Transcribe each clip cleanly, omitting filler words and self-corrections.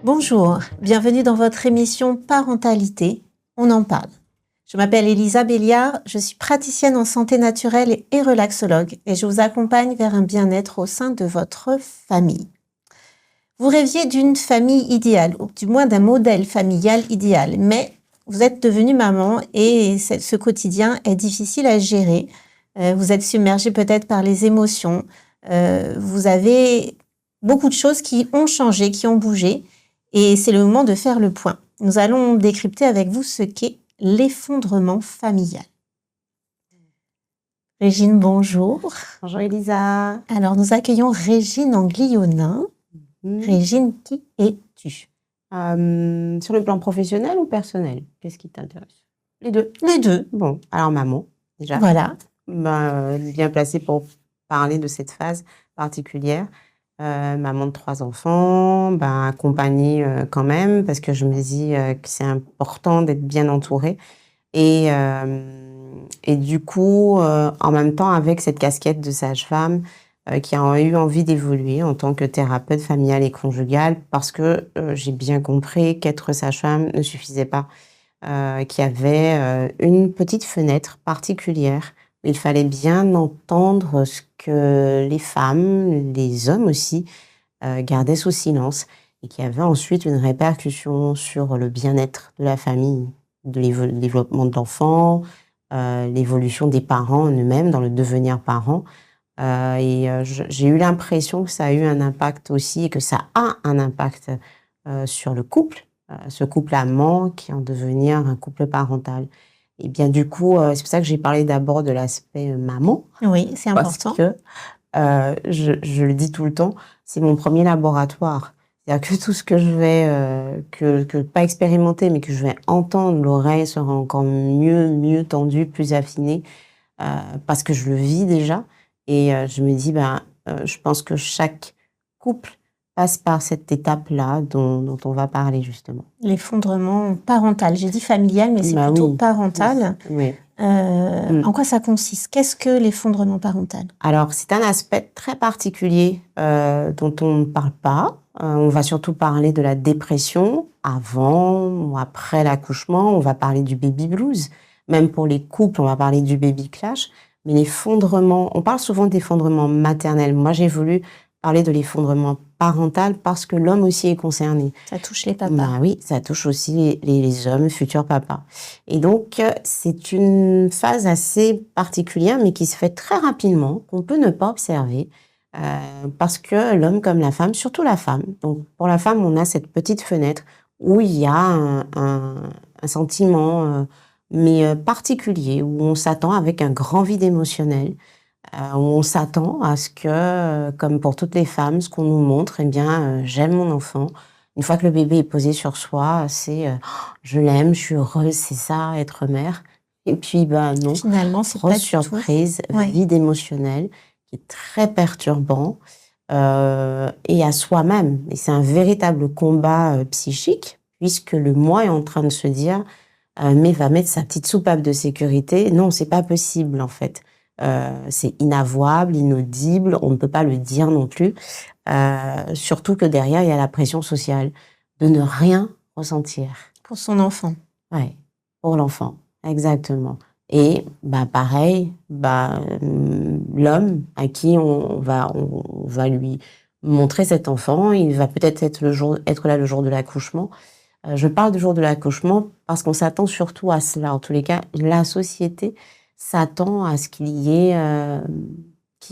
Bonjour, bienvenue dans votre émission Parentalité, on en parle. Je m'appelle Elisa Béliard, je suis praticienne en santé naturelle et relaxologue et je vous accompagne vers un bien-être au sein de votre famille. Vous rêviez d'une famille idéale, ou du moins d'un modèle familial idéal, mais vous êtes devenue maman et ce quotidien est difficile à gérer. Vous êtes submergée peut-être par les émotions, vous avez beaucoup de choses qui ont changé, qui ont bougé. Et c'est le moment de faire le point. Nous allons décrypter avec vous ce qu'est l'effondrement familial. Régine, bonjour. Bonjour Elisa. Alors, nous accueillons Régine Anglionin. Régine, qui es-tu? Sur le plan professionnel ou personnel? Qu'est-ce qui t'intéresse? Les deux. Les deux. Bon, alors maman, déjà. Voilà. Bien placée pour parler de cette phase particulière. Maman de 3 enfants, accompagnée quand même, parce que je me dis que c'est important d'être bien entourée. Et du coup, en même temps, avec cette casquette de sage-femme, qui a eu envie d'évoluer en tant que thérapeute familiale et conjugale, parce que j'ai bien compris qu'être sage-femme ne suffisait pas, qu'il y avait une petite fenêtre particulière. Il fallait bien entendre ce que les femmes, les hommes aussi, gardaient sous silence et qui avait ensuite une répercussion sur le bien-être de la famille, le développement de l'enfant, l'évolution des parents eux-mêmes dans le devenir parent. J'ai eu l'impression que ça a eu un impact aussi et que ça a un impact sur le couple, ce couple amant qui est en devenir un couple parental. Et bien du coup, c'est pour ça que j'ai parlé d'abord de l'aspect maman. Oui, c'est important. Parce que, je le dis tout le temps, c'est mon premier laboratoire. C'est-à-dire que tout ce que je vais, que pas expérimenter, mais que je vais entendre, l'oreille sera encore mieux tendue, plus affinée, parce que je le vis déjà. Et je me dis, je pense que chaque couple passe par cette étape-là dont on va parler justement. L'effondrement parental. J'ai dit familial, mais c'est plutôt parental. Oui. En quoi ça consiste? Qu'est-ce que l'effondrement parental? Alors, c'est un aspect très particulier dont on ne parle pas. On va surtout parler de la dépression avant ou après l'accouchement. On va parler du baby blues. Même pour les couples, on va parler du baby clash. Mais l'effondrement, on parle souvent d'effondrement maternel. Moi, j'ai voulu parler de l'effondrement parental parce que l'homme aussi est concerné. Ça touche les papas. Oui, ça touche aussi les hommes, futurs papas. Et donc, c'est une phase assez particulière, mais qui se fait très rapidement, qu'on peut ne pas observer, parce que l'homme comme la femme, surtout la femme, donc pour la femme, on a cette petite fenêtre où il y a un sentiment mais particulier, où on s'attend avec un grand vide émotionnel, où on s'attend à ce que, comme pour toutes les femmes, ce qu'on nous montre, j'aime mon enfant. Une fois que le bébé est posé sur soi, c'est je l'aime, je suis heureuse, c'est ça, être mère. Et puis, non. Finalement, c'est grosse surprise, vide émotionnel, qui est très perturbant, et à soi-même. Et c'est un véritable combat psychique, puisque le moi est en train de se dire mais va mettre sa petite soupape de sécurité. Non, c'est pas possible en fait. C'est inavouable, inaudible, on ne peut pas le dire non plus. Surtout que derrière, il y a la pression sociale de ne rien ressentir. Pour son enfant. Oui, pour l'enfant, exactement. Et pareil, l'homme à qui on va lui montrer cet enfant, il va peut-être être là le jour de l'accouchement. Je parle du jour de l'accouchement parce qu'on s'attend surtout à cela. En tous les cas, la société s'attend à ce qu'il y ait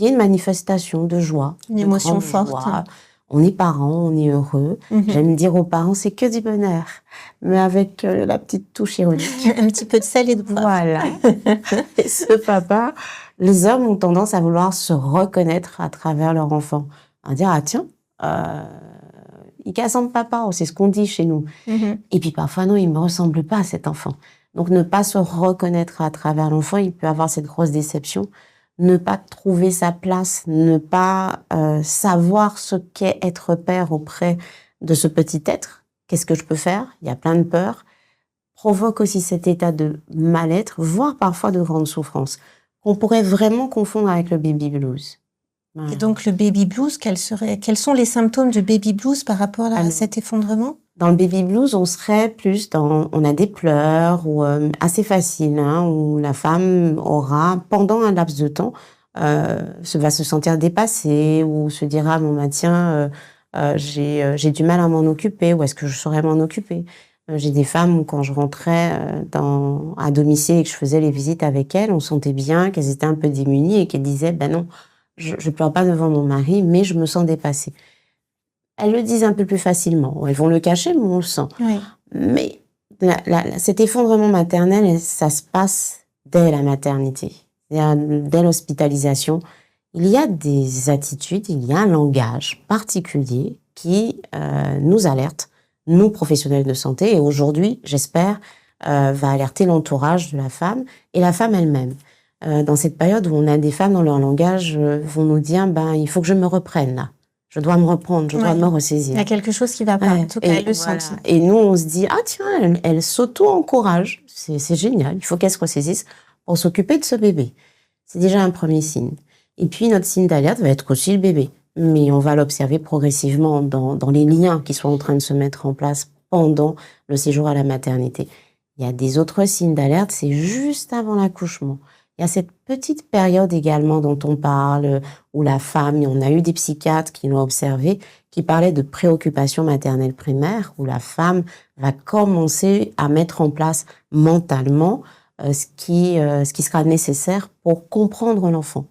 une manifestation de joie. Une émotion forte. Joie. On est parents, on est heureux. J'aime dire aux parents, c'est que du bonheur, mais avec la petite touche ironique. Un petit peu de sel et de poivre. Voilà. Et ce papa, les hommes ont tendance à vouloir se reconnaître à travers leur enfant. À dire, ah tiens, il ressemble papa, c'est ce qu'on dit chez nous. Et puis parfois, non, il me ressemble pas à cet enfant. Donc ne pas se reconnaître à travers l'enfant, il peut avoir cette grosse déception. Ne pas trouver sa place, ne pas savoir ce qu'est être père auprès de ce petit être. Qu'est-ce que je peux faire? Il y a plein de peurs. Provoque aussi cet état de mal-être, voire parfois de grande souffrance. qu'on pourrait vraiment confondre avec le baby blues. Voilà. Et donc, le baby blues, quels sont les symptômes du baby blues par rapport à cet effondrement? Dans le baby blues, on serait plus on a des pleurs ou assez faciles, hein, où la femme aura, pendant un laps de temps, va se sentir dépassée ou se dira, bon bah tiens, j'ai du mal à m'en occuper, ou est-ce que je saurais m'en occuper? J'ai des femmes où quand je rentrais à domicile et que je faisais les visites avec elles, on sentait bien qu'elles étaient un peu démunies et qu'elles disaient, ben non, je pleure pas devant mon mari, mais je me sens dépassée. Elles le disent un peu plus facilement. Elles vont le cacher, mais on le sent. Oui. Mais cet effondrement maternel, ça se passe dès la maternité, dès l'hospitalisation. Il y a des attitudes, il y a un langage particulier qui nous alerte, nous professionnels de santé, et aujourd'hui, j'espère, va alerter l'entourage de la femme et la femme elle-même. Dans cette période où on a des femmes dans leur langage vont nous dire, il faut que je me reprenne là. Je dois me reprendre, je dois me ressaisir. Il y a quelque chose qui va pas, en tout cas, elle le sent. Et nous, on se dit, ah tiens, elle s'auto-encourage, c'est génial, il faut qu'elle se ressaisisse pour s'occuper de ce bébé. C'est déjà un premier signe. Et puis, notre signe d'alerte va être aussi le bébé. Mais on va l'observer progressivement dans les liens qui sont en train de se mettre en place pendant le séjour à la maternité. Il y a des autres signes d'alerte, c'est juste avant l'accouchement. Il y a cette petite période également dont on parle, où la femme, on a eu des psychiatres qui l'ont observé, qui parlaient de préoccupation maternelle primaire, où la femme va commencer à mettre en place mentalement ce qui sera nécessaire pour comprendre l'enfant.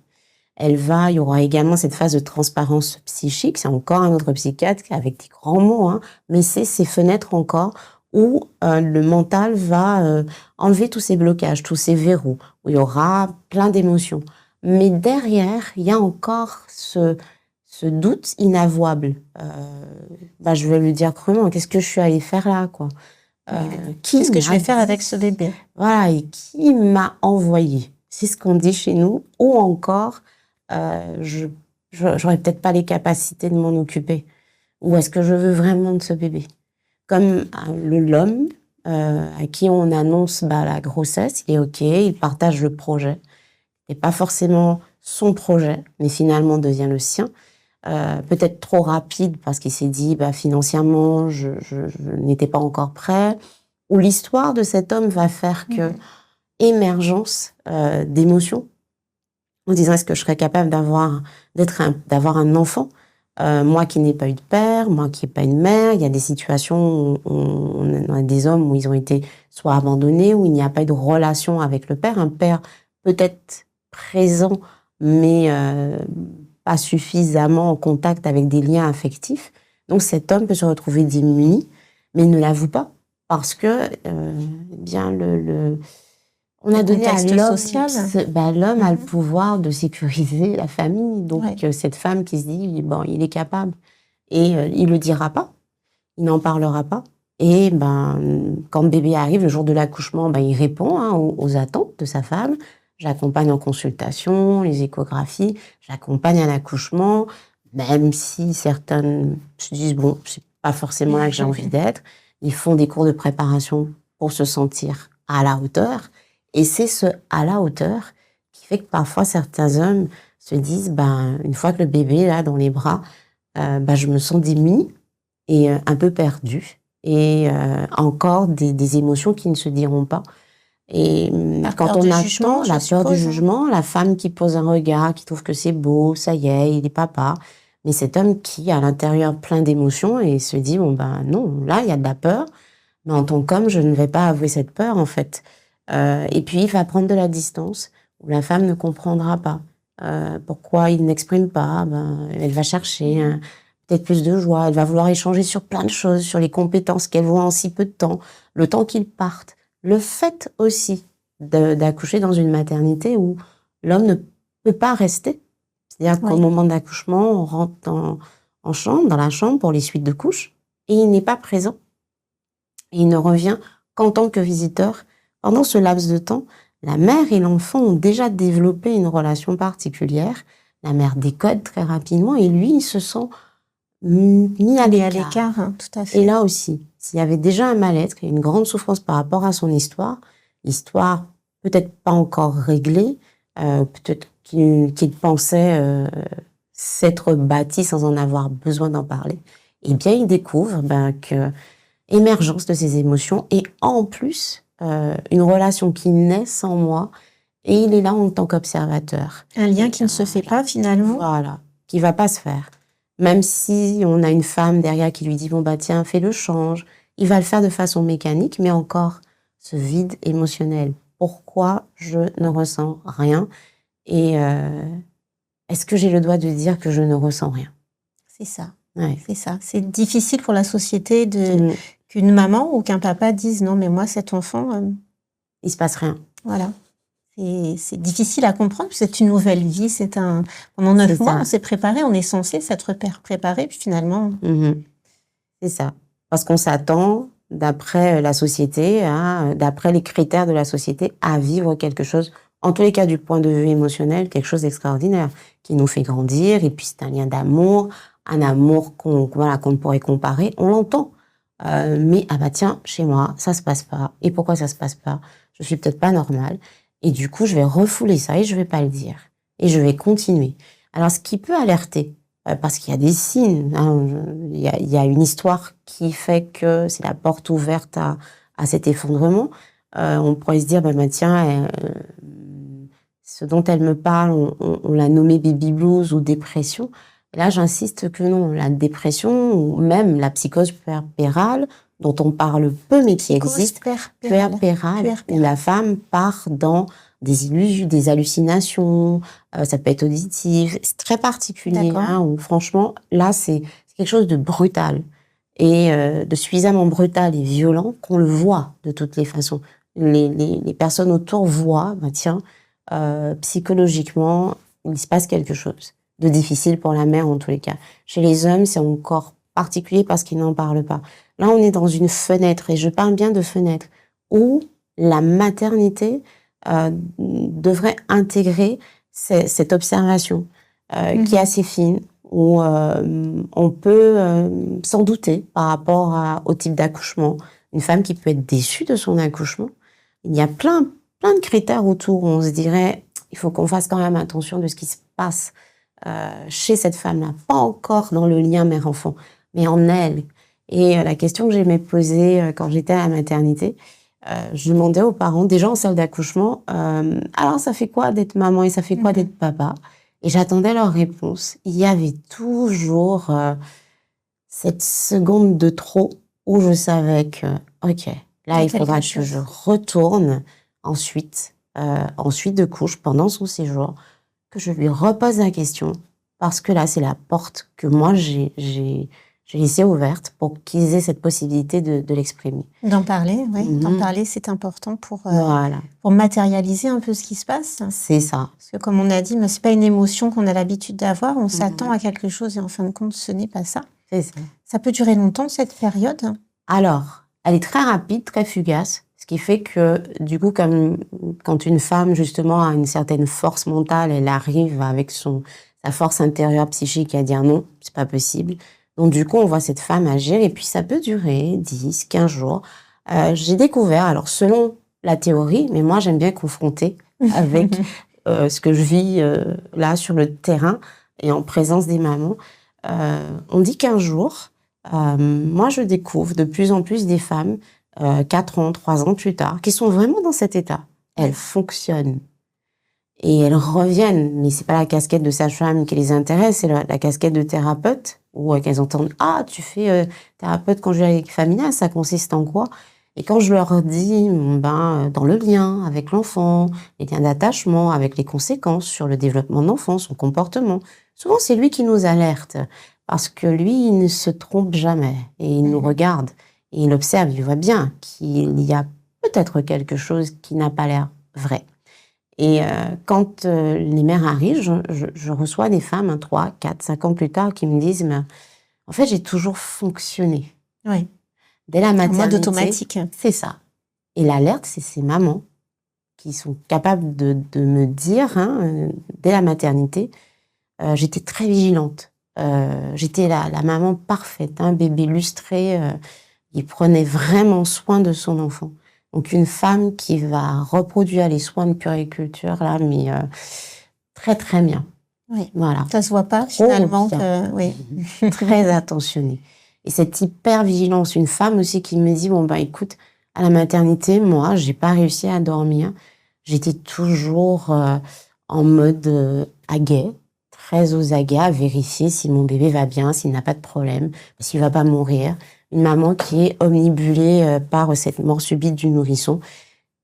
Il y aura également cette phase de transparence psychique, c'est encore un autre psychiatre avec des grands mots, hein, mais c'est ces fenêtres encore où le mental va enlever tous ces blocages, tous ces verrous, où il y aura plein d'émotions. Mais derrière, il y a encore ce doute inavouable. Je vais lui dire crûment, qu'est-ce que je suis allée faire là, quoi? Qu'est-ce que je vais faire avec ce bébé? Voilà, et qui m'a envoyé? C'est ce qu'on dit chez nous. Ou encore, j'aurais peut-être pas les capacités de m'en occuper. Ou est-ce que je veux vraiment de ce bébé? Comme l'homme à qui on annonce la grossesse, il est OK, il partage le projet. Et pas forcément son projet, mais finalement devient le sien. Peut-être trop rapide parce qu'il s'est dit financièrement, je n'étais pas encore prêt. Ou l'histoire de cet homme va faire que émergence d'émotions. En disant, est-ce que je serais capable d'avoir un enfant? Moi qui n'ai pas eu de père, moi qui n'ai pas une mère, il y a des situations où on a des hommes où ils ont été soit abandonnés, où il n'y a pas eu de relation avec le père. Un père peut-être présent, mais pas suffisamment en contact avec des liens affectifs. Donc cet homme peut se retrouver démuni, mais il ne l'avoue pas, parce que on a donné à l'homme, l'homme a le pouvoir de sécuriser la famille. Donc, cette femme qui se dit, il est capable. Et il le dira pas. Il n'en parlera pas. Et quand le bébé arrive, le jour de l'accouchement, il répond aux attentes de sa femme. J'accompagne en consultation, les échographies. J'accompagne à l'accouchement, même si certaines se disent, c'est pas forcément là que j'ai envie d'être. Ils font des cours de préparation pour se sentir à la hauteur. Et c'est ce « à la hauteur » qui fait que parfois certains hommes se disent une fois que le bébé est là dans les bras, je me sens démunie et un peu perdue. Et encore des émotions qui ne se diront pas. Et quand on attend, la peur du jugement, la femme qui pose un regard, qui trouve que c'est beau, ça y est, il est papa. Mais cet homme qui a à l'intérieur plein d'émotions et se dit non, là il y a de la peur, mais en tant qu'homme, je ne vais pas avouer cette peur en fait. Et puis, il va prendre de la distance, où la femme ne comprendra pas pourquoi il n'exprime pas. Elle va chercher peut-être plus de joie, elle va vouloir échanger sur plein de choses, sur les compétences qu'elle voit en si peu de temps, le temps qu'ils partent. Le fait aussi d'accoucher dans une maternité où l'homme ne peut pas rester. C'est-à-dire qu'au moment de l'accouchement, on rentre dans la chambre pour les suites de couches, et il n'est pas présent. Et il ne revient qu'en tant que visiteur. Pendant ce laps de temps, la mère et l'enfant ont déjà développé une relation particulière. La mère décode très rapidement et lui, il se sent mis à l'écart. Tout à fait. Et là aussi, s'il y avait déjà un mal-être et une grande souffrance par rapport à son histoire peut-être pas encore réglée, peut-être qu'il pensait s'être bâti sans en avoir besoin d'en parler. Et bien, il découvre que émergence de ses émotions et en plus, une relation qui naît sans moi et il est là en tant qu'observateur. Un lien qui ne se fait pas finalement. Voilà, qui va pas se faire. Même si on a une femme derrière qui lui dit bon tiens, fais le change, il va le faire de façon mécanique, mais encore ce vide émotionnel. Pourquoi je ne ressens rien et est-ce que j'ai le droit de dire que je ne ressens rien? C'est ça. Ouais. C'est ça. C'est difficile pour la société qu'une maman ou qu'un papa dise non mais moi cet enfant il se passe rien. Voilà. C'est difficile à comprendre, c'est une nouvelle vie, pendant 9 mois, on s'est préparé, on est censé s'être préparé, puis finalement... C'est ça. Parce qu'on s'attend, d'après la société, d'après les critères de la société, à vivre quelque chose, en tous les cas du point de vue émotionnel, quelque chose d'extraordinaire, qui nous fait grandir, et puis c'est un lien d'amour, un amour qu'on ne pourrait comparer, on l'entend. Mais, tiens, chez moi, ça se passe pas. Et pourquoi ça se passe pas? Je suis peut-être pas normale. Et du coup, je vais refouler ça et je vais pas le dire. Et je vais continuer. Alors, ce qui peut alerter, parce qu'il y a des signes, il y a une histoire qui fait que c'est la porte ouverte à cet effondrement. On pourrait se dire, tiens, ce dont elle me parle, on l'a nommé baby blues ou dépression. Et là, j'insiste que non, la dépression ou même la psychose puerpérale, dont on parle peu mais qui existe, puerpérale, où la femme part dans des illusions, des hallucinations, ça peut être auditif, c'est très particulier, où franchement, là, c'est quelque chose de brutal et de suffisamment brutal et violent qu'on le voit de toutes les façons. Les personnes autour voient, tiens, psychologiquement, il se passe quelque chose de difficile pour la mère en tous les cas. Chez les hommes, c'est encore particulier parce qu'ils n'en parlent pas. Là, on est dans une fenêtre, et je parle bien de fenêtre, où la maternité devrait intégrer cette observation qui est assez fine, où on peut s'en douter par rapport au type d'accouchement. Une femme qui peut être déçue de son accouchement. Il y a plein de critères autour où on se dirait, il faut qu'on fasse quand même attention de ce qui se passe chez cette femme-là, pas encore dans le lien mère-enfant, mais en elle. Et la question que j'aimais poser quand j'étais à la maternité, je demandais aux parents, déjà en salle d'accouchement, alors ça fait quoi d'être maman et ça fait quoi d'être papa? Et j'attendais leur réponse. Il y avait toujours cette seconde de trop où je savais que, ok, là il faudra que je retourne ensuite de couche pendant son séjour, que je lui repose la question, parce que là, c'est la porte que moi, j'ai laissée ouverte pour qu'ils aient cette possibilité de l'exprimer. D'en parler, oui. D'en parler, c'est important pour matérialiser un peu ce qui se passe. C'est ça. Parce que comme on a dit, c'est pas une émotion qu'on a l'habitude d'avoir, on s'attend à quelque chose et en fin de compte, ce n'est pas ça. C'est ça. Ça peut durer longtemps, cette période? Alors, elle est très rapide, très fugace. Ce qui fait que, du coup, comme quand une femme, justement, a une certaine force mentale, elle arrive avec sa force intérieure psychique à dire non, c'est pas possible. Donc, du coup, on voit cette femme agir et puis ça peut durer 10, 15 jours. J'ai découvert, alors selon la théorie, mais moi, j'aime bien confronter avec ce que je vis là sur le terrain et en présence des mamans. On dit 15 jours. Moi, je découvre de plus en plus des femmes 4 ans, 3 ans plus tard, qui sont vraiment dans cet état. Elles fonctionnent. Et elles reviennent. Mais c'est pas la casquette de sage-femme qui les intéresse, c'est la casquette de thérapeute, où qu'elles entendent « Ah, tu fais thérapeute conjugale familiale, ça consiste en quoi ?» Et quand je leur dis, dans le lien avec l'enfant, les liens d'attachement, avec les conséquences sur le développement de l'enfant, son comportement, souvent c'est lui qui nous alerte, parce que lui, il ne se trompe jamais, et il nous regarde. Et il observe, il voit bien qu'il y a peut-être quelque chose qui n'a pas l'air vrai. Et quand les mères arrivent, je reçois des femmes 3, 4, 5 ans plus tard qui me disent « En fait, j'ai toujours fonctionné. » Oui. Dès la maternité. En mode automatique. C'est ça. Et l'alerte, c'est ces mamans qui sont capables de me dire, dès la maternité, j'étais très vigilante. J'étais la maman parfaite, un bébé lustré, il prenait vraiment soin de son enfant. Donc, une femme qui va reproduire les soins de puériculture, là, mais très, très bien. Oui. Voilà. Ça se voit pas, Trop finalement, bien. que... Oui. Très attentionnée. Et cette hyper-vigilance, une femme aussi qui me dit, bon, bah, écoute, à la maternité, moi, j'ai pas réussi à dormir. J'étais toujours en mode aguet, très aux aguets, à vérifier si mon bébé va bien, s'il n'a pas de problème, s'il va pas mourir. Une maman qui est omnibulée par cette mort subite du nourrisson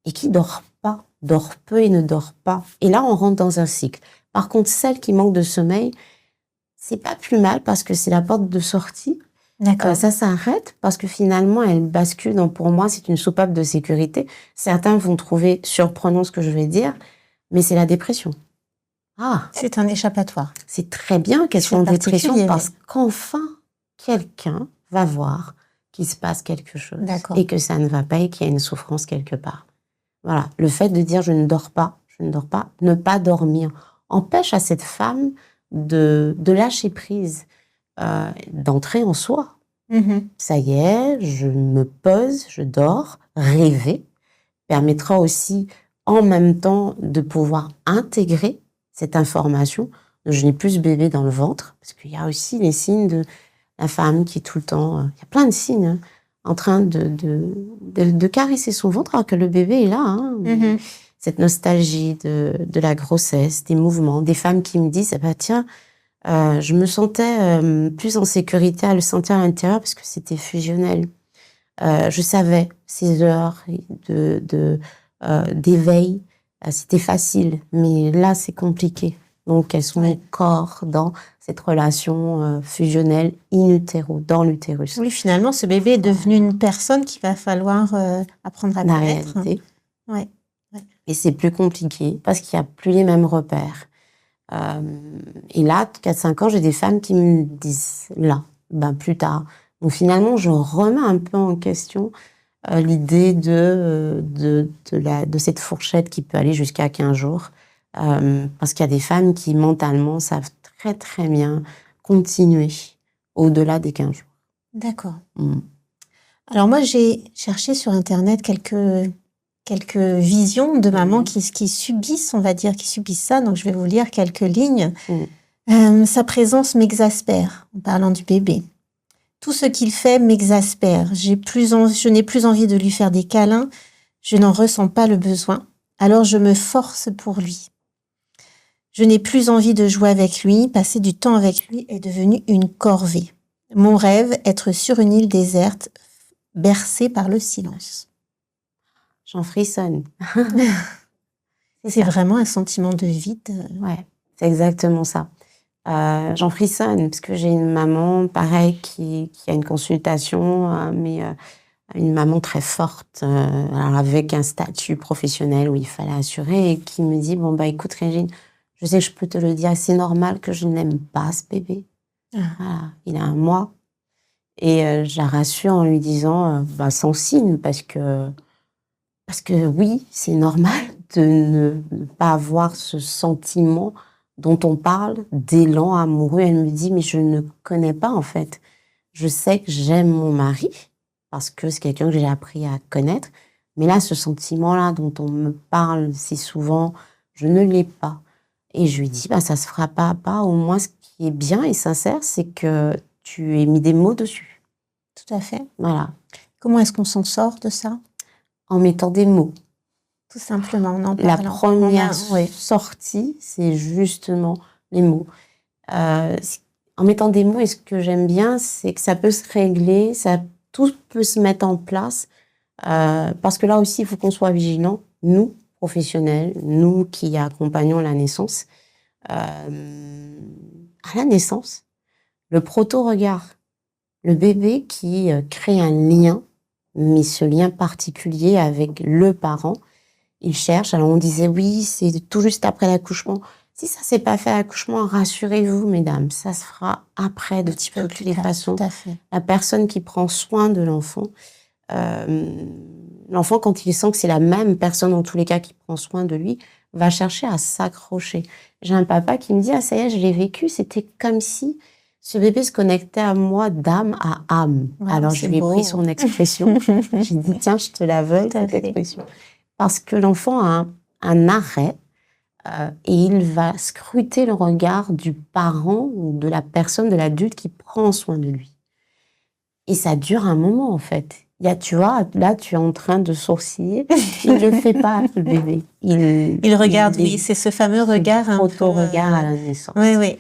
et qui dort pas, dort peu et ne dort pas. Et là, on rentre dans un cycle. Par contre, celle qui manque de sommeil, c'est pas plus mal parce que c'est la porte de sortie. D'accord. Ça s'arrête parce que finalement, elle bascule dans, pour moi, c'est une soupape de sécurité. Certains vont trouver surprenant ce que je vais dire, mais c'est la dépression. Ah, C'est un échappatoire. c'est très bien qu'elle soit en dépression particulier, parce qu'enfin, quelqu'un va voir qu'il se passe quelque chose D'accord. et que ça ne va pas et qu'il y a une souffrance quelque part. Voilà. Le fait de dire je ne dors pas, ne pas dormir, empêche à cette femme de lâcher prise, d'entrer en soi. Mhm. Ça y est, je me pose, je dors, rêver, permettra aussi en même temps de pouvoir intégrer cette information. Je n'ai plus ce bébé dans le ventre, parce qu'il y a aussi les signes de la femme qui est tout le temps, il y a plein de signes, hein, en train de caresser son ventre alors que le bébé est là. Hein. Mhm. Cette nostalgie de la grossesse, des mouvements, des femmes qui me disent, ah bah tiens, je me sentais plus en sécurité à le sentir à l'intérieur parce que c'était fusionnel. Je savais ces heures d'éveil, c'était facile, mais là c'est compliqué. Donc elles sont encore dans cette relation fusionnelle in utero, dans l'utérus. Oui, finalement, ce bébé est devenu une personne qu'il va falloir apprendre à La connaître. réalité. Ouais. Et c'est plus compliqué parce qu'il n'y a plus les mêmes repères. Et là, 4-5 ans, j'ai des femmes qui me disent, là, ben plus tard. Donc finalement, je remets un peu en question l'idée de cette fourchette qui peut aller jusqu'à 15 jours. Parce qu'il y a des femmes qui, mentalement, savent très, très bien continuer au-delà des 15 jours. D'accord. Alors moi, j'ai cherché sur Internet quelques visions de mamans qui subissent, on va dire, qui subissent ça. Donc, je vais vous lire quelques lignes. Sa présence m'exaspère, en parlant du bébé. Tout ce qu'il fait m'exaspère. Je n'ai plus envie de lui faire des câlins. Je n'en ressens pas le besoin. Alors, je me force pour lui. Je n'ai plus envie de jouer avec lui. Passer du temps avec lui est devenu une corvée. Mon rêve, être sur une île déserte, bercée par le silence. J'en frissonne. C'est vraiment un sentiment de vide. Ouais, c'est exactement ça. J'en frissonne parce que j'ai une maman, pareil, qui a une consultation, mais une maman très forte, alors avec un statut professionnel où il fallait assurer, et qui me dit, bon, bah écoute Régine, je sais que je peux te le dire, c'est normal que je n'aime pas ce bébé. Voilà, il a 1 mois. Et je la rassure en lui disant, sans signe, parce que oui, c'est normal de ne pas avoir ce sentiment dont on parle, d'élan amoureux. Elle me dit, mais je ne connais pas en fait. Je sais que j'aime mon mari, parce que c'est quelqu'un que j'ai appris à connaître, mais là, ce sentiment-là dont on me parle si souvent, je ne l'ai pas. Et je lui dis, ça se fera pas à pas. Au moins, ce qui est bien et sincère, c'est que tu aies mis des mots dessus. Tout à fait. Voilà. Comment est-ce qu'on s'en sort de ça? En mettant des mots. Tout simplement, en La parlant. première sortie, c'est justement les mots. En mettant des mots, et ce que j'aime bien, c'est que ça peut se régler, tout peut se mettre en place, parce que là aussi, il faut qu'on soit vigilant, nous, professionnels, nous qui accompagnons la naissance. À la naissance, le proto-regard, le bébé qui crée un lien, mais ce lien particulier avec le parent, il cherche. Alors on disait oui, c'est tout juste après l'accouchement. Si ça s'est pas fait à l'accouchement, rassurez-vous, mesdames, ça se fera après de toutes les façons. Tout à fait. La personne qui prend soin de l'enfant, l'enfant quand il sent que c'est la même personne en tous les cas qui prend soin de lui, va chercher à s'accrocher. J'ai un papa qui me dit ça y est, je l'ai vécu, c'était comme si ce bébé se connectait à moi d'âme à âme. Wow, Alors, je lui ai pris son expression. J'ai dit, tiens, je te la vole, cette expression. Parce que l'enfant a un arrêt et il va scruter le regard du parent ou de la personne, de l'adulte qui prend soin de lui. Et ça dure un moment, en fait. Tu vois, là, tu es en train de sourciller. Il ne le fait pas, le bébé. Il regarde, oui, c'est ce fameux regard. Auto-regard à la naissance. Oui, oui.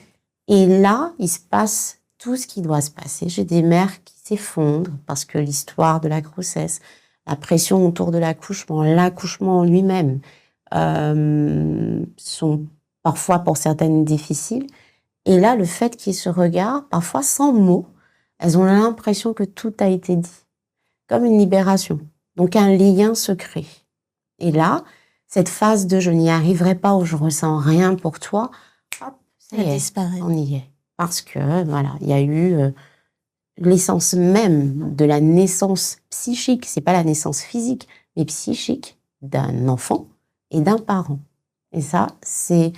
Et là, il se passe tout ce qui doit se passer. J'ai des mères qui s'effondrent parce que l'histoire de la grossesse, la pression autour de l'accouchement lui-même, sont parfois pour certaines difficiles. Et là, le fait qu'ils se regardent, parfois sans mots, elles ont l'impression que tout a été dit, comme une libération. Donc un lien se crée. Et là, cette phase de je n'y arriverai pas ou je ressens rien pour toi, hop, ça disparaît. On y est. Parce que, voilà, il y a eu l'essence même de la naissance psychique, c'est pas la naissance physique, mais psychique d'un enfant et d'un parent. Et ça, c'est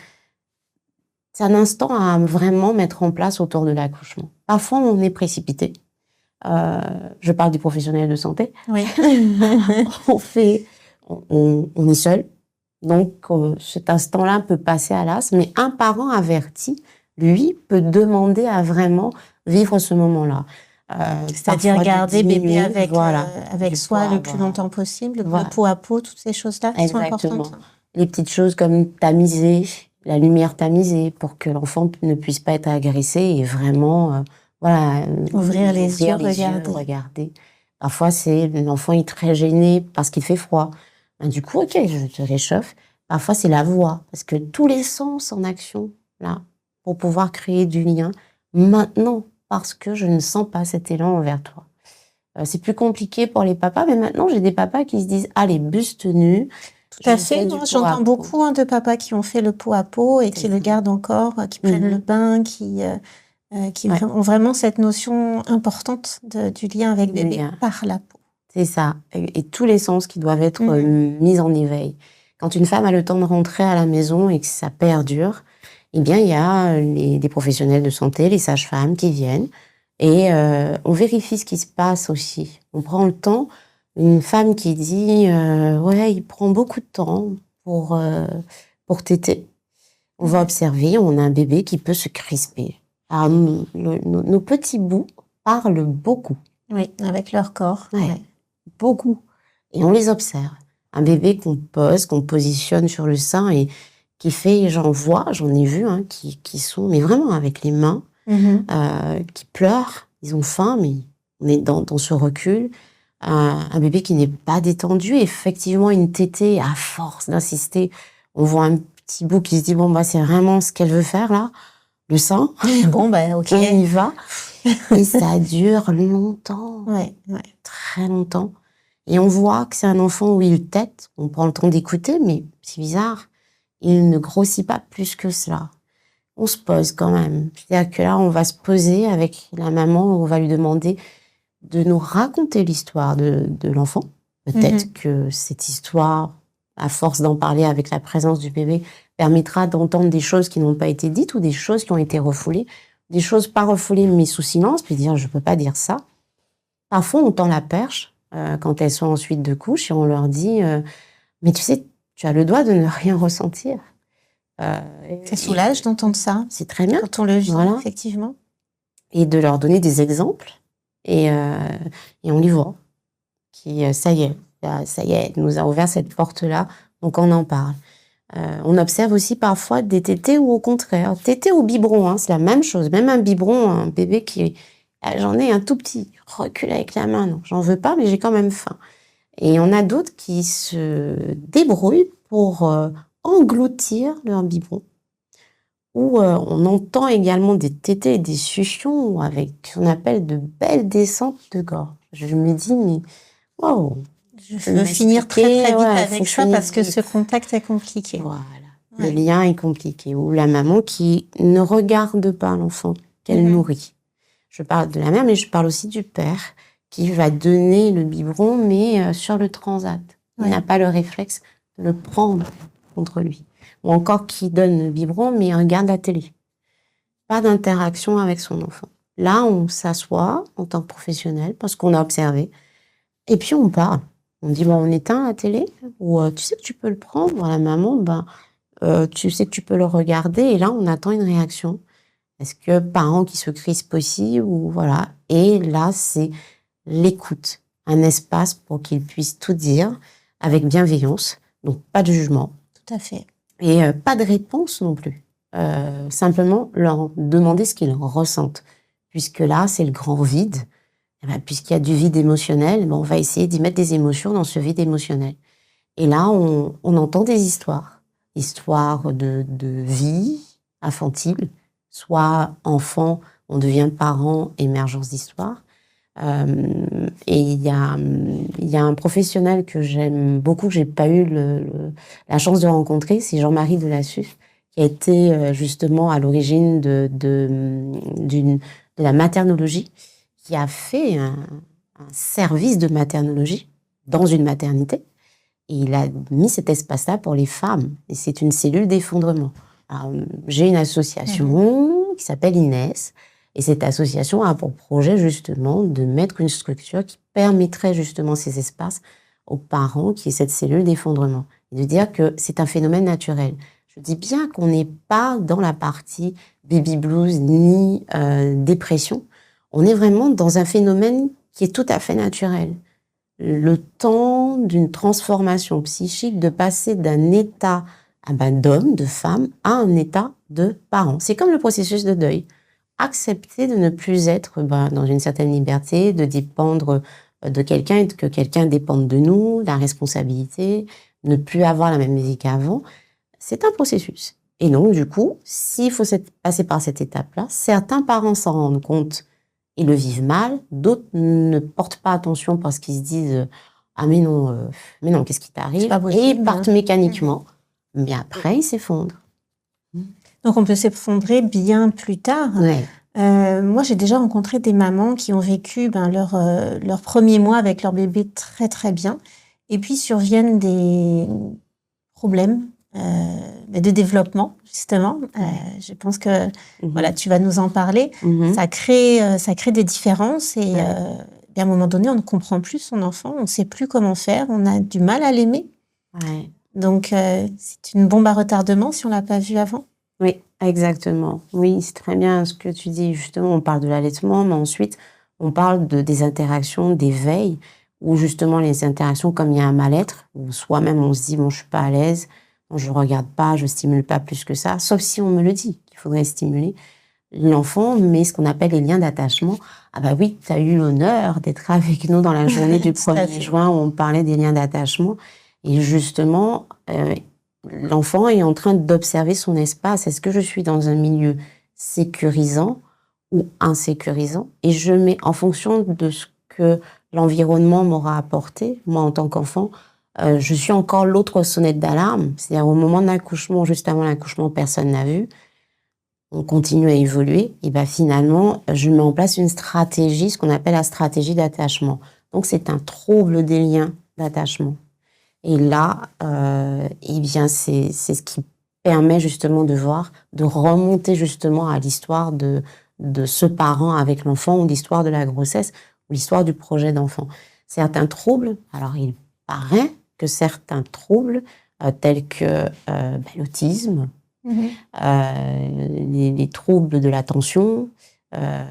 un instant à vraiment mettre en place autour de l'accouchement. Parfois, on est précipité. Je parle du professionnel de santé. Oui. on est seul. Donc, cet instant-là peut passer à l'as. Mais un parent averti, lui, peut demander à vraiment vivre ce moment-là. C'est-à-dire garder bébé avec soi le plus longtemps possible, le pot à pot, toutes ces choses-là qui sont importantes. Les petites choses comme tamiser, la lumière tamisée pour que l'enfant ne puisse pas être agressé et vraiment, ouvrir les yeux, regarder. Parfois, l'enfant est très gêné parce qu'il fait froid. Du coup, ok, je te réchauffe. Parfois, c'est la voix, parce que tous les sens en action, là, pour pouvoir créer du lien, maintenant, parce que je ne sens pas cet élan envers toi. C'est plus compliqué pour les papas, mais maintenant, j'ai des papas qui se disent, allez, buste nu. Tout à fait. J'entends beaucoup de papas qui ont fait le pot à pot et qui le gardent encore, qui prennent le bain, qui ont vraiment cette notion importante du lien avec bébé par la peau. C'est ça. Et tous les sens qui doivent être mis en éveil. Quand une femme a le temps de rentrer à la maison et que ça perdure, eh bien, il y a des professionnels de santé, les sages-femmes qui viennent et on vérifie ce qui se passe aussi. On prend le temps. Une femme qui dit ouais, il prend beaucoup de temps pour téter. On va observer, on a un bébé qui peut se crisper. Alors, nos petits bouts parlent beaucoup. Oui, avec leur corps. Ouais. Beaucoup. Et on les observe. Un bébé qu'on pose, qu'on positionne sur le sein et qui fait, j'en ai vu, qui sont, mais vraiment avec les mains, qui pleurent, ils ont faim, mais on est dans ce recul. Un bébé qui n'est pas détendu, effectivement, une tétée, à force d'insister, on voit un petit bout qui se dit, c'est vraiment ce qu'elle veut faire, là, le sein. Ok. On y va. Et ça dure longtemps. Ouais. Très longtemps. Et on voit que c'est un enfant où il tète, on prend le temps d'écouter, mais c'est bizarre. Il ne grossit pas plus que cela. On se pose quand même. C'est-à-dire que là, on va se poser avec la maman, on va lui demander de nous raconter l'histoire de l'enfant. Peut-être que cette histoire, à force d'en parler avec la présence du bébé, permettra d'entendre des choses qui n'ont pas été dites ou des choses qui ont été refoulées. Des choses pas refoulées mais sous silence, puis dire je peux pas dire ça. Parfois, on tend la perche quand elles sont en suite de couches et on leur dit mais tu sais, tu as le droit de ne rien ressentir. Ça soulage d'entendre ça. C'est très bien. Quand on le vit, effectivement. Et de leur donner des exemples. Et on les voit. Ça y est, elle nous a ouvert cette porte-là, donc on en parle. On observe aussi parfois des tétés ou au contraire. Tétés ou biberon, c'est la même chose. Même un biberon, un bébé qui... J'en ai un tout petit, recule avec la main. Non, j'en veux pas, mais j'ai quand même faim. Et on a d'autres qui se débrouillent pour engloutir leur biberon. Où on entend également des tétés et des succions avec ce qu'on appelle de belles descentes de gorge. Je me dis, mais waouh! Je veux finir très vite avec ça parce que ce contact est compliqué. Voilà. Le lien est compliqué. Ou la maman qui ne regarde pas l'enfant qu'elle nourrit. Je parle de la mère, mais je parle aussi du père qui va donner le biberon, mais sur le transat. Il n'a pas le réflexe de le prendre contre lui. Ou encore qui donne le biberon, mais il regarde la télé. pas d'interaction avec son enfant. Là, on s'assoit en tant que professionnel parce qu'on a observé et puis on parle. On dit, on éteint la télé ou tu sais que tu peux le prendre, voilà, maman, tu sais que tu peux le regarder et là, on attend une réaction. Est-ce que parents qui se crispent aussi ou voilà. Et là, c'est l'écoute, un espace pour qu'ils puissent tout dire avec bienveillance, donc pas de jugement. Tout à fait. Et pas de réponse non plus. Simplement leur demander ce qu'ils ressentent. Puisque là, c'est le grand vide. Puisqu'il y a du vide émotionnel, on va essayer d'y mettre des émotions dans ce vide émotionnel. Et là, on entend des histoires. Histoires de vie infantile, soit enfant, on devient parent, émergence d'histoire. Et il y a un professionnel que j'aime beaucoup, que j'ai pas eu la chance de rencontrer, c'est Jean-Marie Delassus, qui a été justement à l'origine de la maternologie, qui a fait un service de maternologie dans une maternité. Et il a mis cet espace-là pour les femmes. Et c'est une cellule d'effondrement. Alors, j'ai une association qui s'appelle Inès. Et cette association a pour projet justement de mettre une structure qui permettrait justement ces espaces aux parents qui est cette cellule d'effondrement. Et de dire que c'est un phénomène naturel. Je dis bien qu'on n'est pas dans la partie baby blues ni dépression. On est vraiment dans un phénomène qui est tout à fait naturel. Le temps d'une transformation psychique, de passer d'un état d'homme, de femme, à un état de parent. C'est comme le processus de deuil. Accepter de ne plus être dans une certaine liberté, de dépendre de quelqu'un et que quelqu'un dépende de nous, la responsabilité, ne plus avoir la même vie qu'avant, c'est un processus. Et donc, du coup, s'il faut passer par cette étape-là, certains parents s'en rendent compte et le vivent mal, d'autres ne portent pas attention parce qu'ils se disent « Ah mais non, qu'est-ce qui t'arrive ?» Et ils partent mécaniquement. Mais après, ils s'effondrent. Donc, on peut s'effondrer bien plus tard. Ouais. Moi, j'ai déjà rencontré des mamans qui ont vécu leur premier mois avec leur bébé très, très bien. Et puis, surviennent des problèmes de développement, justement. Je pense que voilà, tu vas nous en parler. Ça crée des différences et à un moment donné, on ne comprend plus son enfant, on ne sait plus comment faire, on a du mal à l'aimer. Ouais. Donc, c'est une bombe à retardement si on ne l'a pas vu avant. Oui, exactement. Oui, c'est très bien ce que tu dis. Justement, on parle de l'allaitement, mais ensuite, on parle des interactions, d'éveil, où justement, les interactions, comme il y a un mal-être, où soi-même, on se dit, je suis pas à l'aise, je regarde pas, je stimule pas plus que ça, sauf si on me le dit qu'il faudrait stimuler l'enfant, mais ce qu'on appelle les liens d'attachement. Ah oui, tu as eu l'honneur d'être avec nous dans la journée du 1er juin où on parlait des liens d'attachement. Et justement, l'enfant est en train d'observer son espace. Est-ce que je suis dans un milieu sécurisant ou insécurisant? Et je mets en fonction de ce que l'environnement m'aura apporté, moi en tant qu'enfant, je suis encore l'autre sonnette d'alarme. C'est-à-dire au moment de l'accouchement, juste avant l'accouchement, personne n'a vu. On continue à évoluer. Et finalement, je mets en place une stratégie, ce qu'on appelle la stratégie d'attachement. Donc c'est un trouble des liens d'attachement. Et là, c'est ce qui permet justement de voir, de remonter justement à l'histoire de ce parent avec l'enfant, ou l'histoire de la grossesse, ou l'histoire du projet d'enfant. Certains troubles, alors il paraît que certains troubles, tels que l'autisme, les troubles de l'attention,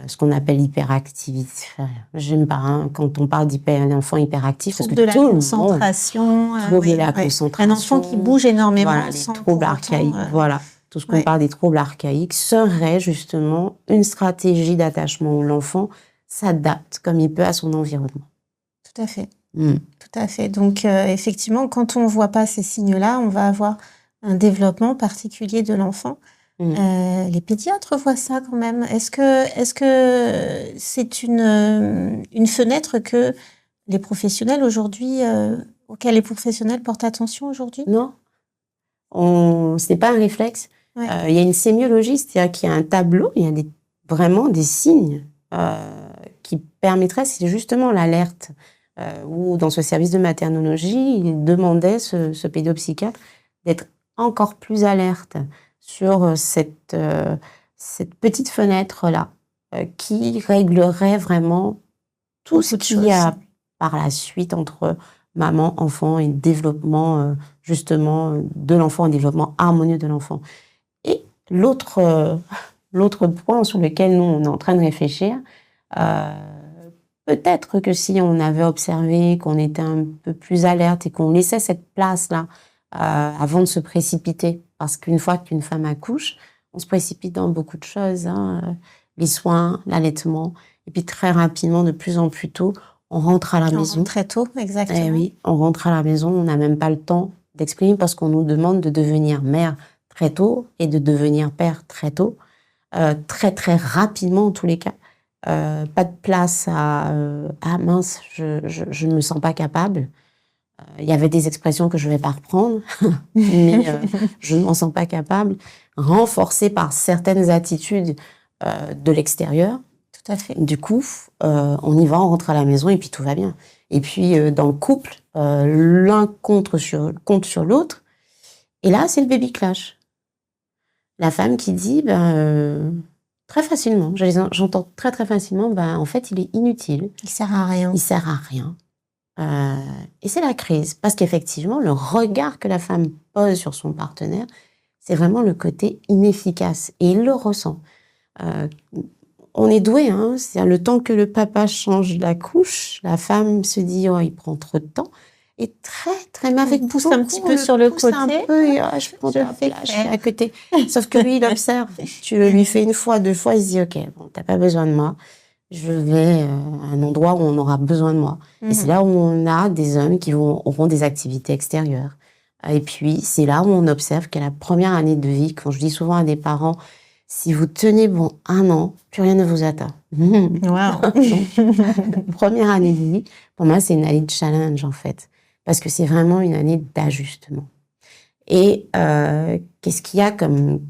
ce qu'on appelle l'hyperactivité. J'aime pas quand on parle d'enfant hyperactif, parce que de la concentration, trouble de la concentration, un enfant qui bouge énormément, voilà, les troubles archaïques, voilà, tout ce qu'on parle des troubles archaïques serait justement une stratégie d'attachement où l'enfant s'adapte comme il peut à son environnement. Tout à fait, tout à fait. Donc effectivement, quand on voit pas ces signes-là, on va avoir un développement particulier de l'enfant. Les pédiatres voient ça quand même. Est-ce que c'est une fenêtre que les professionnels aujourd'hui, auquel les professionnels portent attention aujourd'hui? Non, c'est pas un réflexe. Il y a une sémiologie, c'est-à-dire qu'il y a un tableau, il y a vraiment des signes qui permettraient, c'est justement l'alerte, où dans ce service de maternologie, il demandait, ce pédopsychiatre, d'être encore plus alerte sur cette cette petite fenêtre-là qui réglerait vraiment tout Beaucoup ce de qu'il y a choses. par la suite entre maman, enfant et développement justement de l'enfant, un développement harmonieux de l'enfant. Et l'autre point sur lequel nous, on est en train de réfléchir, peut-être que si on avait observé, qu'on était un peu plus alerte et qu'on laissait cette place-là avant de se précipiter, parce qu'une fois qu'une femme accouche, on se précipite dans beaucoup de choses, les soins, l'allaitement, et puis très rapidement, de plus en plus tôt, on rentre à la maison. Très tôt, exactement. Eh oui, on rentre à la maison, on n'a même pas le temps d'exprimer parce qu'on nous demande de devenir mère très tôt et de devenir père très tôt, très très rapidement en tous les cas. Pas de place à ah mince, je ne me sens pas capable. Il y avait des expressions que je ne vais pas reprendre, mais je ne m'en sens pas capable, renforcées par certaines attitudes de l'extérieur. Tout à fait. Du coup, on y va, on rentre à la maison et puis tout va bien. Et puis dans le couple, l'un compte sur l'autre. Et là, c'est le baby clash. La femme qui dit, très facilement, j'entends très très facilement, en fait, il est inutile. Il sert à rien. Il sert à rien. Et c'est la crise. Parce qu'effectivement, le regard que la femme pose sur son partenaire, c'est vraiment le côté inefficace. Et il le ressent. On est doué, hein. C'est le temps que le papa change la couche, la femme se dit, oh, il prend trop de temps. Et très mal, avec pousse un petit peu sur le côté. Un peu, et, je prends ta place, je suis à côté. Sauf que lui, il observe. Tu le lui fais une fois, deux fois, il se dit, ok, bon, t'as pas besoin de moi. Je vais à un endroit où on aura besoin de moi. Et c'est là où on a des hommes qui auront des activités extérieures. Et puis, c'est là où on observe qu'à la première année de vie, quand je dis souvent à des parents, si vous tenez bon 1 an, plus rien ne vous atteint. Wow. Première année de vie, pour moi, c'est une année de challenge, en fait. Parce que c'est vraiment une année d'ajustement. Et qu'est-ce qu'il y a comme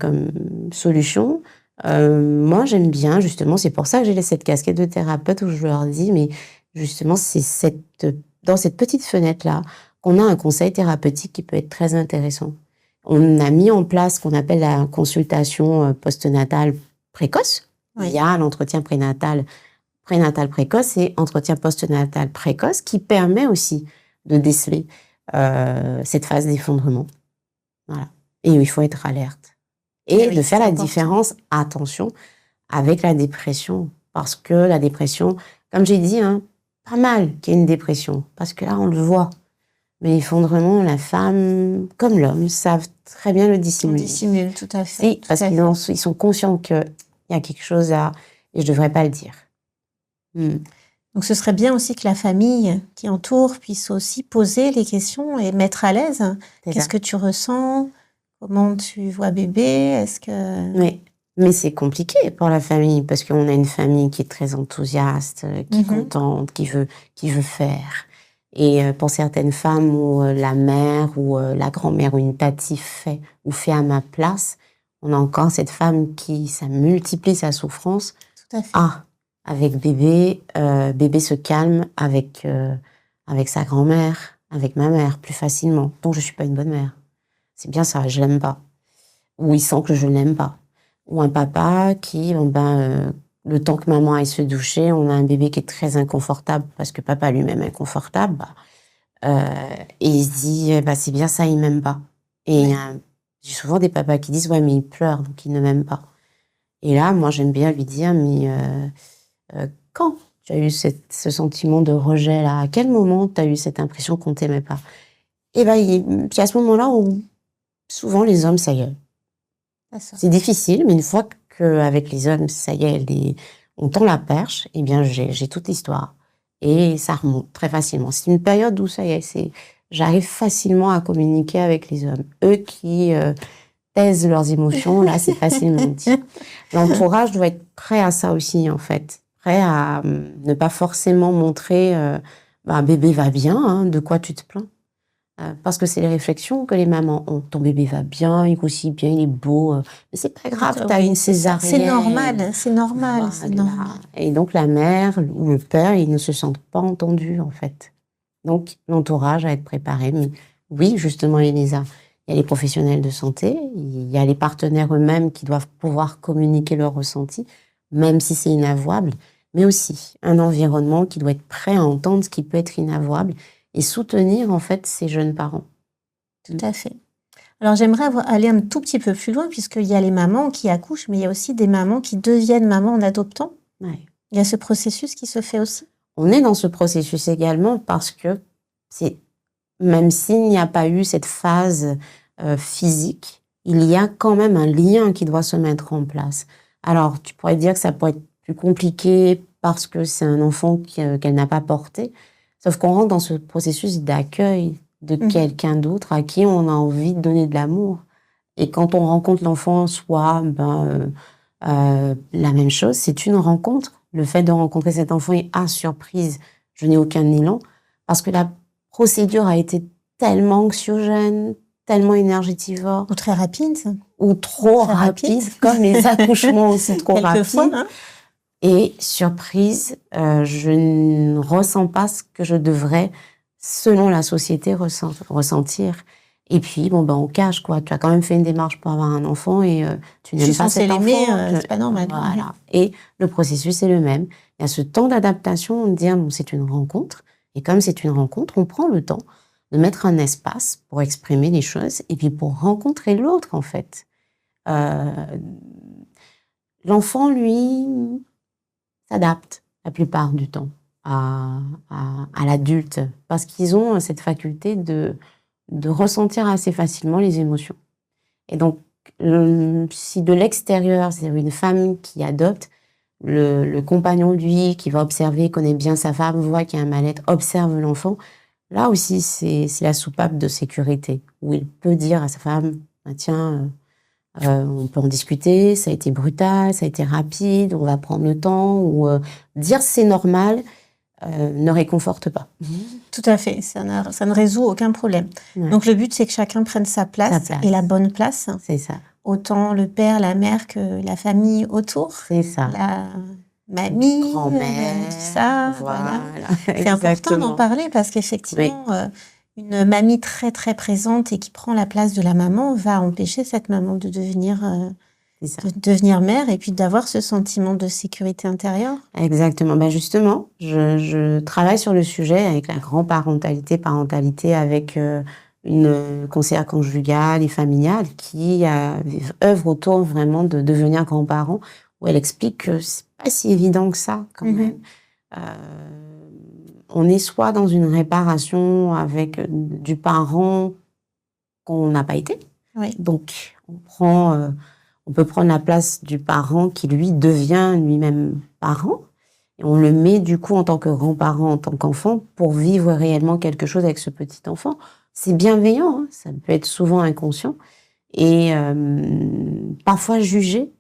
solution ? Moi, j'aime bien, justement, c'est pour ça que j'ai cette casquette de thérapeute où je leur dis, mais justement, c'est dans cette petite fenêtre-là qu'on a un conseil thérapeutique qui peut être très intéressant. On a mis en place ce qu'on appelle la consultation postnatale précoce. Oui. Il y a l'entretien prénatal précoce et entretien postnatal précoce qui permet aussi de déceler cette phase d'effondrement. Voilà. Et il faut être alerte. Et de faire la différence, attention, avec la dépression. Parce que la dépression, comme j'ai dit, pas mal qu'il y ait une dépression. Parce que là, on le voit. Mais l'effondrement, la femme, comme l'homme, savent très bien le dissimuler. On dissimule, tout à fait. Oui, parce qu'ils sont conscients qu'il y a quelque chose à... Et je ne devrais pas le dire. Donc, ce serait bien aussi que la famille qui entoure puisse aussi poser les questions et mettre à l'aise. Qu'est-ce que tu ressens ? Comment tu vois bébé ? Est-ce que... Oui, mais c'est compliqué pour la famille parce qu'on a une famille qui est très enthousiaste, qui est contente, qui veut faire. Et pour certaines femmes où la mère ou la grand-mère ou une tati fait à ma place, on a encore cette femme qui, ça multiplie sa souffrance. Tout à fait. Avec bébé, bébé se calme avec sa grand-mère, avec ma mère, plus facilement. Donc je suis pas une bonne mère. C'est bien ça, je l'aime pas. Ou il sent que je ne l'aime pas. Ou un papa qui, le temps que maman aille se doucher, on a un bébé qui est très inconfortable parce que papa lui-même est inconfortable. Et il se dit, c'est bien ça, il m'aime pas. Et j'ai souvent des papas qui disent, ouais, mais il pleure, donc il ne m'aime pas. Et là, moi, j'aime bien lui dire, mais quand tu as eu ce sentiment de rejet là, à quel moment tu as eu cette impression qu'on t'aimait pas? Et c'est à ce moment-là où souvent les hommes, ça y est. C'est difficile, mais une fois qu'avec les hommes, ça y est, on tend la perche, eh bien j'ai toute l'histoire. Et ça remonte très facilement. C'est une période où ça y est, j'arrive facilement à communiquer avec les hommes. Eux qui taisent leurs émotions, là c'est facilement dit. L'entourage doit être prêt à ça aussi en fait. Prêt à ne pas forcément montrer bébé va bien, de quoi tu te plains. Parce que c'est les réflexions que les mamans ont. Ton bébé va bien, il grossit bien, il est beau. Mais c'est pas grave, t'as une césarienne. C'est normal, c'est normal, Voilà. c'est normal. Et donc la mère ou le père, ils ne se sentent pas entendus en fait. Donc l'entourage à être préparé. Mais oui, justement, Elisa, il il y a les professionnels de santé, il y a les partenaires eux-mêmes qui doivent pouvoir communiquer leurs ressentis, même si c'est inavouable, mais aussi un environnement qui doit être prêt à entendre ce qui peut être inavouable et soutenir en fait ces jeunes parents. Tout à fait. Alors j'aimerais aller un tout petit peu plus loin, puisqu'il y a les mamans qui accouchent, mais il y a aussi des mamans qui deviennent mamans en adoptant. Ouais. Il y a ce processus qui se fait aussi. On est dans ce processus également parce que même s'il n'y a pas eu cette phase physique, il y a quand même un lien qui doit se mettre en place. Alors, tu pourrais dire que ça pourrait être plus compliqué parce que c'est un enfant qu'elle n'a pas porté, sauf qu'on rentre dans ce processus d'accueil de quelqu'un d'autre à qui on a envie de donner de l'amour. Et quand on rencontre l'enfant, soit la même chose, c'est une rencontre. Le fait de rencontrer cet enfant est à surprise. Je n'ai aucun élan parce que la procédure a été tellement anxiogène, tellement énergétivore. Ou très rapide. Ou trop rapide, comme les accouchements aussi trop rapides. Hein. Et surprise, je ne ressens pas ce que je devrais, selon la société, ressentir. Et puis, on cache, quoi. Tu as quand même fait une démarche pour avoir un enfant et tu n'aimes pas cet enfant. C'est pas normal. Voilà. Et le processus est le même. Il y a ce temps d'adaptation, on dit, c'est une rencontre. Et comme c'est une rencontre, on prend le temps de mettre un espace pour exprimer les choses et puis pour rencontrer l'autre, en fait. L'enfant, lui, s'adapte la plupart du temps à l'adulte parce qu'ils ont cette faculté de ressentir assez facilement les émotions. Et donc, si de l'extérieur, c'est une femme qui adopte, le compagnon, lui, qui va observer, connaît bien sa femme, voit qu'il y a un mal-être, observe l'enfant, là aussi, c'est la soupape de sécurité, où il peut dire à sa femme, tiens, on peut en discuter, ça a été brutal, ça a été rapide, on va prendre le temps, ou dire c'est normal ne réconforte pas. Tout à fait, ça ne résout aucun problème. Ouais. Donc le but, c'est que chacun prenne sa place et la bonne place. C'est ça. Autant le père, la mère que la famille autour. C'est ça. La mamie, grand-mère, tout ça. voilà. C'est important d'en parler parce qu'effectivement, une mamie très très présente et qui prend la place de la maman va empêcher cette maman de devenir mère et puis d'avoir ce sentiment de sécurité intérieure. Exactement. Ben justement, je travaille sur le sujet avec la grand-parentalité, parentalité avec une conseillère conjugale et familiale qui œuvre autour vraiment de devenir grand-parent, où elle explique que c'est pas si évident que ça quand même. On est soit dans une réparation avec du parent qu'on n'a pas été, donc on peut prendre la place du parent qui, lui, devient lui-même parent. Et on le met, du coup, en tant que grand-parent, en tant qu'enfant, pour vivre réellement quelque chose avec ce petit enfant. C'est bienveillant, hein, ça peut être souvent inconscient. Et parfois jugé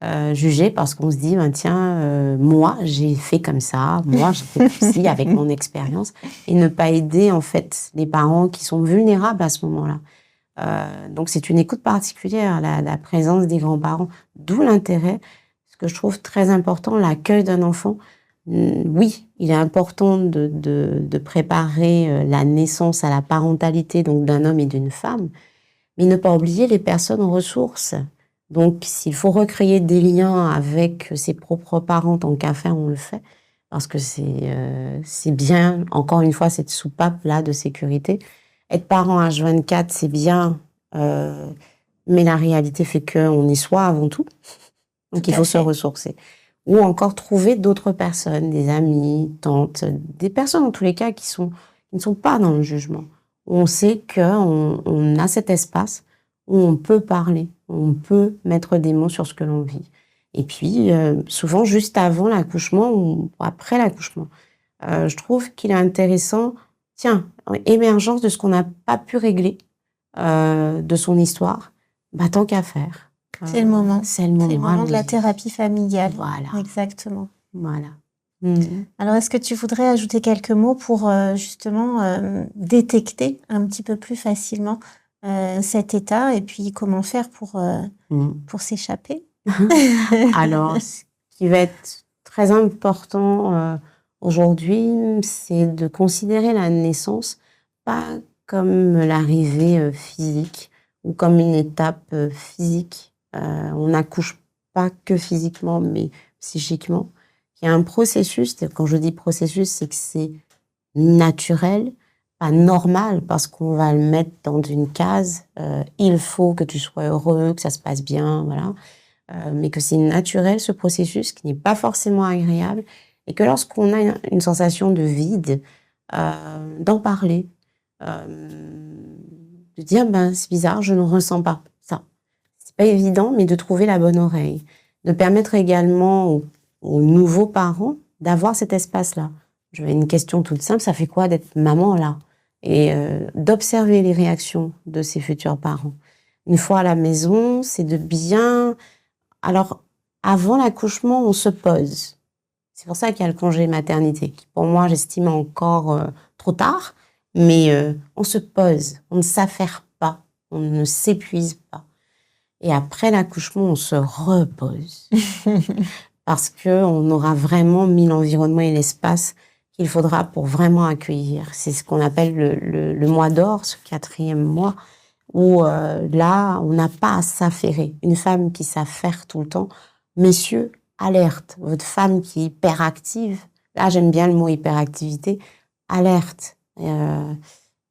parce qu'on se dit, moi, j'ai fait comme ça, moi, j'ai fait ceci avec mon expérience. Et ne pas aider, en fait, les parents qui sont vulnérables à ce moment-là. Donc, c'est une écoute particulière, la présence des grands-parents, d'où l'intérêt, ce que je trouve très important, l'accueil d'un enfant. Oui, il est important de préparer la naissance à la parentalité donc d'un homme et d'une femme, mais ne pas oublier les personnes en ressources. Donc, s'il faut recréer des liens avec ses propres parents, tant qu'à faire, on le fait, parce que c'est bien, encore une fois, cette soupape-là de sécurité. Être parent H24, c'est bien, mais la réalité fait qu'on est soi avant tout. Donc, il faut se ressourcer. Ou encore trouver d'autres personnes, des amis, tantes, des personnes en tous les cas qui ne sont pas dans le jugement. On sait qu'on a cet espace où on peut parler, où on peut mettre des mots sur ce que l'on vit. Et puis, souvent, juste avant l'accouchement ou après l'accouchement, je trouve qu'il est intéressant, émergence de ce qu'on n'a pas pu régler de son histoire, tant qu'à faire. C'est le moment. C'est le moment de la thérapie familiale. Voilà. Exactement. Voilà. Alors, est-ce que tu voudrais ajouter quelques mots pour justement détecter un petit peu plus facilement cet état et puis comment faire pour s'échapper? Alors, ce qui va être très important aujourd'hui, c'est de considérer la naissance pas comme l'arrivée physique ou comme une étape physique. On n'accouche pas que physiquement, mais psychiquement. Il y a un processus, quand je dis processus, c'est que c'est naturel, pas normal, parce qu'on va le mettre dans une case. Il faut que tu sois heureux, que ça se passe bien, voilà. Mais que c'est naturel, ce processus, qui n'est pas forcément agréable, et que lorsqu'on a une sensation de vide, d'en parler, de dire c'est bizarre, je ne ressens pas ça. C'est pas évident, mais de trouver la bonne oreille, de permettre également aux nouveaux parents d'avoir cet espace-là. J'avais une question toute simple, ça fait quoi d'être maman là? Et d'observer les réactions de ses futurs parents. Une fois à la maison, c'est de bien... Alors, avant l'accouchement, on se pose. C'est pour ça qu'il y a le congé maternité, qui pour moi, j'estime encore trop tard, mais on se pose, on ne s'affaire pas, on ne s'épuise pas. Et après l'accouchement, on se repose. Parce qu'on aura vraiment mis l'environnement et l'espace qu'il faudra pour vraiment accueillir. C'est ce qu'on appelle le mois d'or, ce 4e mois, où là, on n'a pas à s'affairer. Une femme qui s'affaire tout le temps, messieurs, alerte. Votre femme qui est hyperactive, là j'aime bien le mot hyperactivité, alerte. Il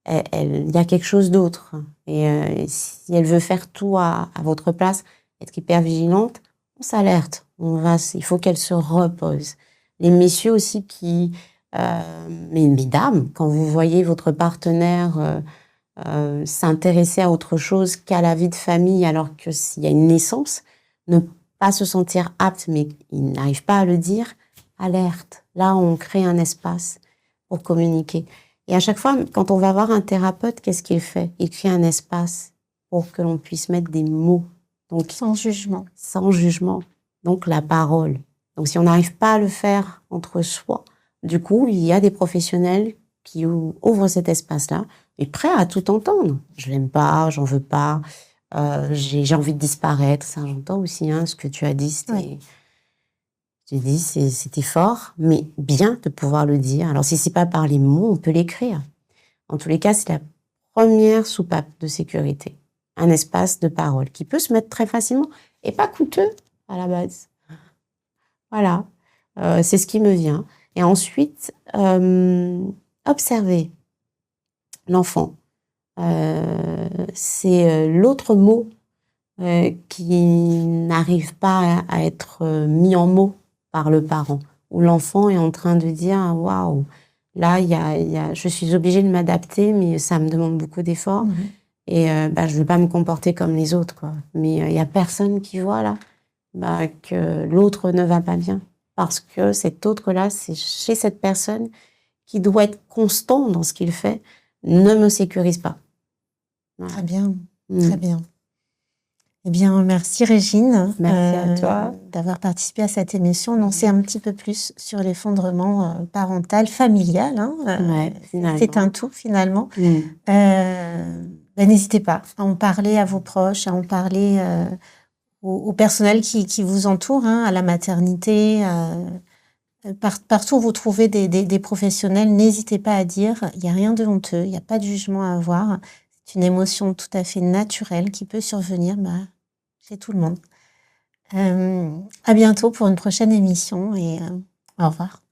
y a quelque chose d'autre. Et si elle veut faire tout à votre place, être hyper vigilante, on s'alerte. Il faut qu'elle se repose. Les messieurs aussi mais mesdames, quand vous voyez votre partenaire s'intéresser à autre chose qu'à la vie de famille alors qu'il y a une naissance, ne pas se sentir apte, mais il n'arrive pas à le dire, alerte. Là, on crée un espace pour communiquer. Et à chaque fois, quand on va voir un thérapeute, qu'est-ce qu'il fait? Il crée un espace pour que l'on puisse mettre des mots. Donc, sans jugement. Sans jugement. Donc, la parole. Donc, si on n'arrive pas à le faire entre soi, du coup, il y a des professionnels qui ouvrent cet espace-là et prêts à tout entendre. Je l'aime pas, j'en veux pas, j'ai envie de disparaître. Ça, j'entends aussi ce que tu as dit. C'était fort, mais bien de pouvoir le dire. Alors, si c'est pas par les mots, on peut l'écrire. En tous les cas, c'est la première soupape de sécurité. Un espace de parole qui peut se mettre très facilement et pas coûteux à la base. Voilà, c'est ce qui me vient. Et ensuite, observer l'enfant. C'est l'autre mot qui n'arrive pas à être mis en mots par le parent, où l'enfant est en train de dire « Waouh, là, je suis obligée de m'adapter, mais ça me demande beaucoup d'efforts. Et je ne vais pas me comporter comme les autres, quoi. » Mais il n'y a personne qui voit là que l'autre ne va pas bien. Parce que cet autre-là, c'est chez cette personne qui doit être constant dans ce qu'il fait, ne me sécurise pas. Voilà. Très bien, très bien. Eh bien, merci Régine. Merci à toi. D'avoir participé à cette émission. On en sait un petit peu plus sur l'effondrement parental, familial. C'est un tout, finalement. N'hésitez pas à en parler à vos proches, à en parler au personnel qui vous entoure, à la maternité. Partout où vous trouvez des professionnels, n'hésitez pas à dire, il n'y a rien de honteux, il n'y a pas de jugement à avoir. C'est une émotion tout à fait naturelle qui peut survenir chez tout le monde. À bientôt pour une prochaine émission et au revoir.